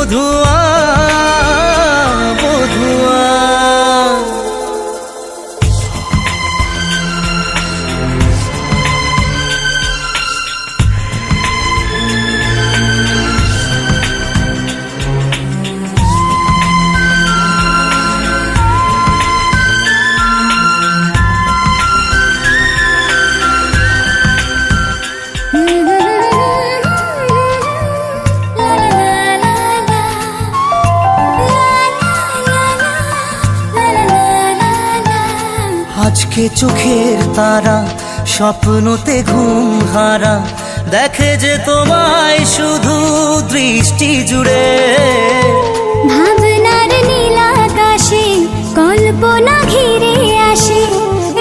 বধুয়া বধুয়া। আজকে চোখের তারা স্বপ্নতে ঘুম হারা দেখে যে তোমায় শুধু দৃষ্টি জুড়ে। ভাবনার নীল আকাশে কল্পনা ঘিরে আসে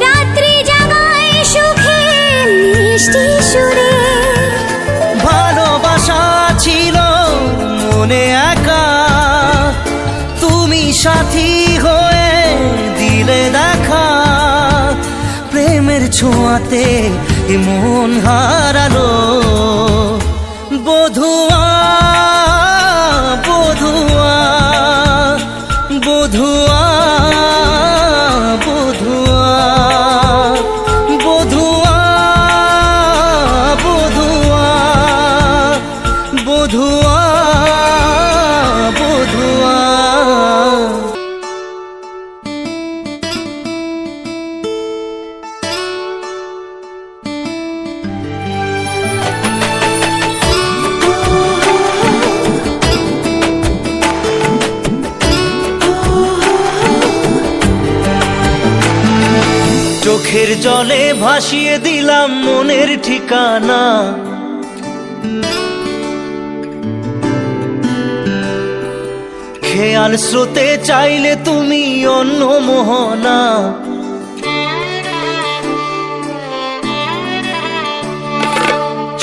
রাত্রি জাগায় সুখে মিষ্টি সুরে। ভালোবাসা ছিল মনে একা, তুমি সাথী হয়ে দিলে দেখা। প্রেমের ছোঁয়াতে মন হারালো বধুয়া বধুয়া বধুয়া বধুয়া বধুয়া বধুয়া বধুয়া বধুয়া। চোখের জলে ভাসিয়ে দিলাম মনের ঠিকানা, খেয়াল স্রোতে চাইলে তুমি অন্য মোহনা।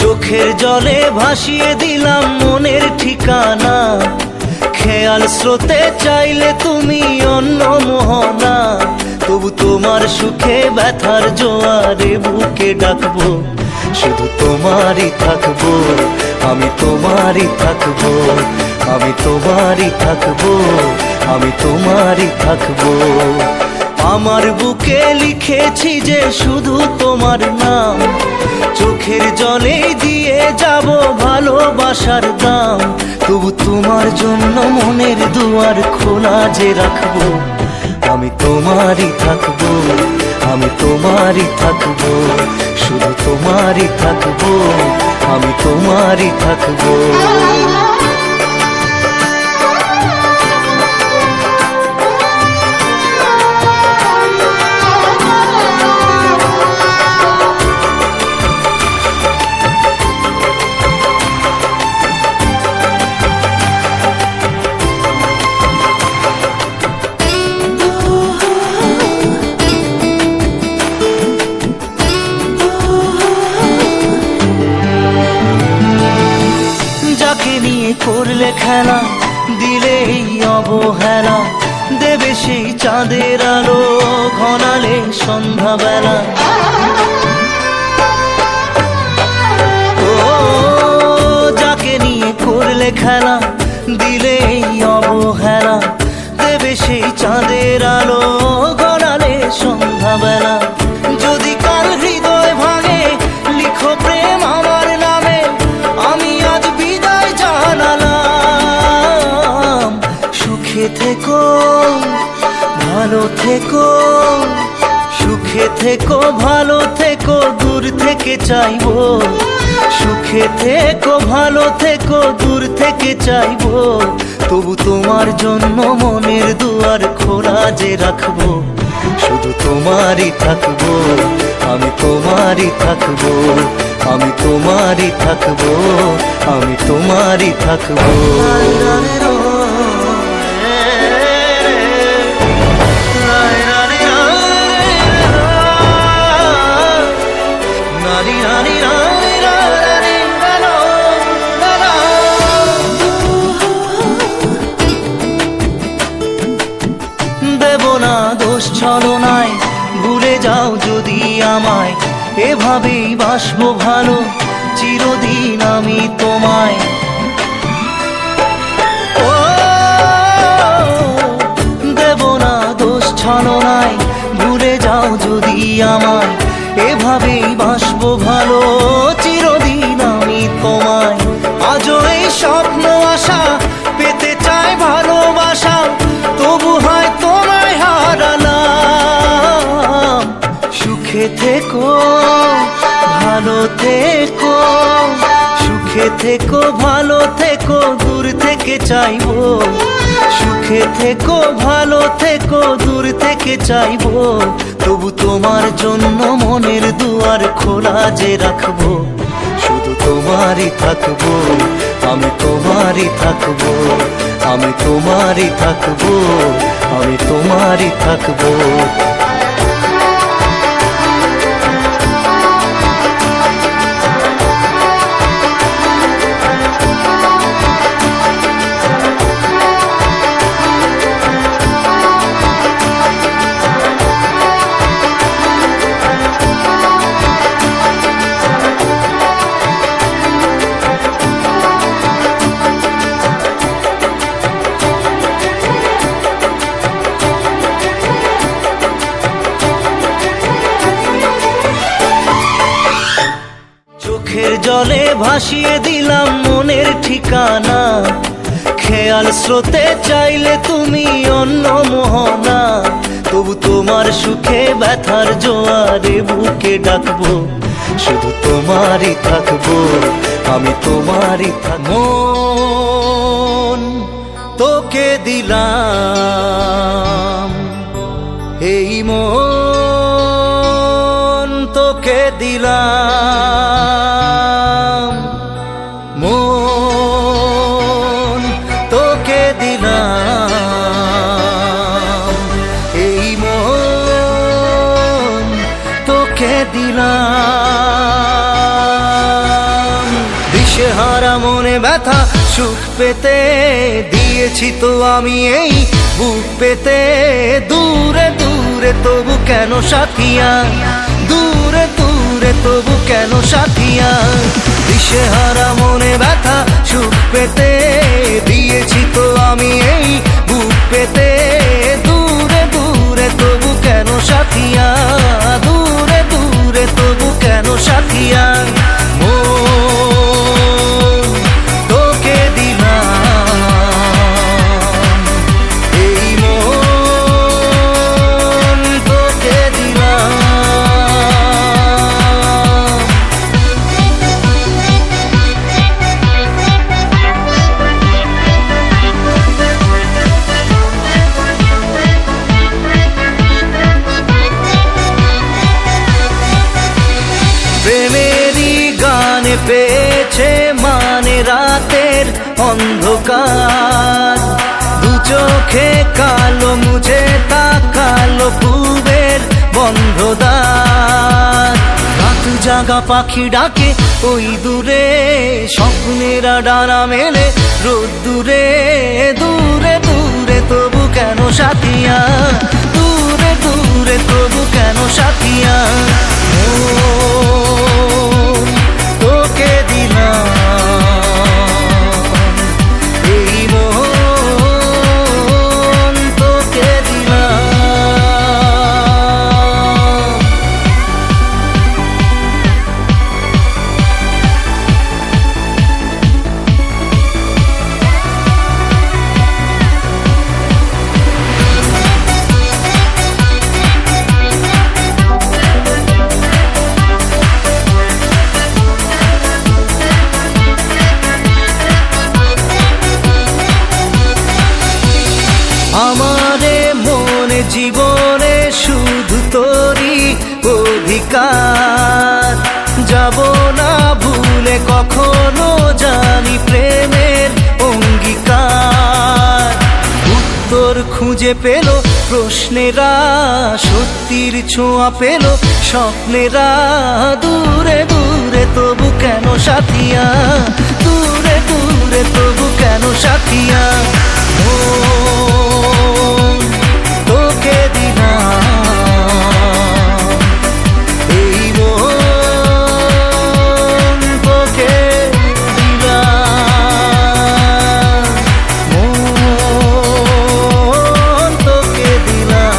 চোখের জলে ভাসিয়ে দিলাম মনের ঠিকানা, খেয়াল স্রোতে চাইলে তুমি অন্য মোহনা। তবু তোমার সুখে ব্যথার জোয়ারে বুকে ডাকবো, শুধু তোমারই থাকবো আমি, তোমারই থাকবো আমি, তোমারই থাকবো আমি, তোমারই থাকবো। আমার বুকে লিখেছি যে শুধু তোমার নাম, চোখের জলে দিয়ে যাব ভালোবাসার দাম। তবু তোমার জন্য মনের দুয়ার খোলা যে রাখবো, আমি তোমারই থাকবো আমি, তোমারই থাকবো শুধু তোমারই থাকবো আমি, তোমারই থাকবো। করলে খেলা দিলে এই অবহেলা, দেবে সেই চাঁদের আলো ঘনালে সন্ধ্যাবেলা। ও যাকে নিয়ে করলে খেলা দিলে এই অবহেলা, দেবে সেই চাঁদের আলো ঘনালে সন্ধ্যাবেলা। যদি কাল হৃদয় ভাঙে লিখো প্রেম আমার নামে, আমি আজ বিদায় জানালাম। সুখে থেকো ভালো থেকো, সুখে থেকো ভালো থেকো দূর থেকে চাইবো, সুখে থেকো ভালো থেকো দূর থেকে চাইবো। তবু তোমার জন্য মনের দুয়ার খোলা যে রাখবো, শুধু তোমারই থাকবো আমি, তোমারই থাকবো আমি, তোমারই থাকবো আমি, তোমারই থাকবো। দেব না দোষ ছলনায়, ভুলে যাও যদি আমায়, এভাবেই বাসবো ভালো চিরদিন আমি তোমায়। ও আমায়, এভাবেই বাসবো ভালো চিরদিন আমি তোমায়। আজও এই স্বপ্ন আশা পেতে চাই ভালোবাসা, তবু হয় তোমায় হারালাম। সুখে থেকো ভালো থেকো, সুখে থেকো ভালো থেকো, দূর থেকে চাইবো। সুখে থেকো ভালো থেকো, দূর থেকে চাইবো, তবু তোমার জন্য মনের দুয়ার খোলা যে রাখবো। শুধু তোমারই থাকবো, আমি তোমারই থাকবো, আমি তোমারই থাকবো, আমি তোমারই থাকবো। চোখের জলে ভাসিয়ে দিলাম মনের ঠিকানা, খেয়াল স্রোতে চাইলে তুমি অন্য মোহনা। তবু তোমার সুখে ব্যথার জোয়ারে বুকে ডাকবো, শুধু তোমারই থাকবো, আমি তোমারই থাকবো। মন তোকে দিলাম, এই মন তোকে দিলাম, মন তোকে দিলাম, এই মন তোকে দিলাম। দিশেহারা মনে ব্যথা সুখ পেতে দিয়েছি তো আমি এই বুক পেতে। দূরে দূরে তবু কেন সাথিয়া, দূরে দূরে তবু কেন সাথিয়া। দিশেহারা মনে ব্যথা সুখ পেতে দিয়েছি তো আমি এই বুক পেতে। দূরে দূরে তবু কেন সাথিয়া, দূরে দূরে তবু কেন সাথিয়া। মন তোকে দিলাম, এই মন তোকে দিলাম। প্রেমেরই গানে পেয়েছে মানে রাতের অন্ধকার, দু চোখে কালো মুঝে তাকালো পূবের বন্ধ দ্বার। রাত জাগা পাখি ডাকে ওই দূরে, স্বপ্নেরা ডানা মেলে রোদ দূরে। দূরে দূরে তবু কেন সাথিয়া, দূরে দূরে তবু কেন সাথিয়া। মন তোকে দিলাম, এই মন তোকে দিলাম। আমারে মনে জীবনে শুধু তোরই অধিকার, যাব না ভুলে কখনো জানি প্রেমের অঙ্গীকার। উত্তর খুঁজে পেল প্রশ্নেরা, সত্যির ছোঁয়া পেল স্বপ্নেরা। দূরে দূরে তবু কেন সাথিয়া, দূরে দূরে তবু কেন সাথিয়া। মন তোকে দিলাম, এই মন তোকে দিলাম, মন তোকে দিলাম,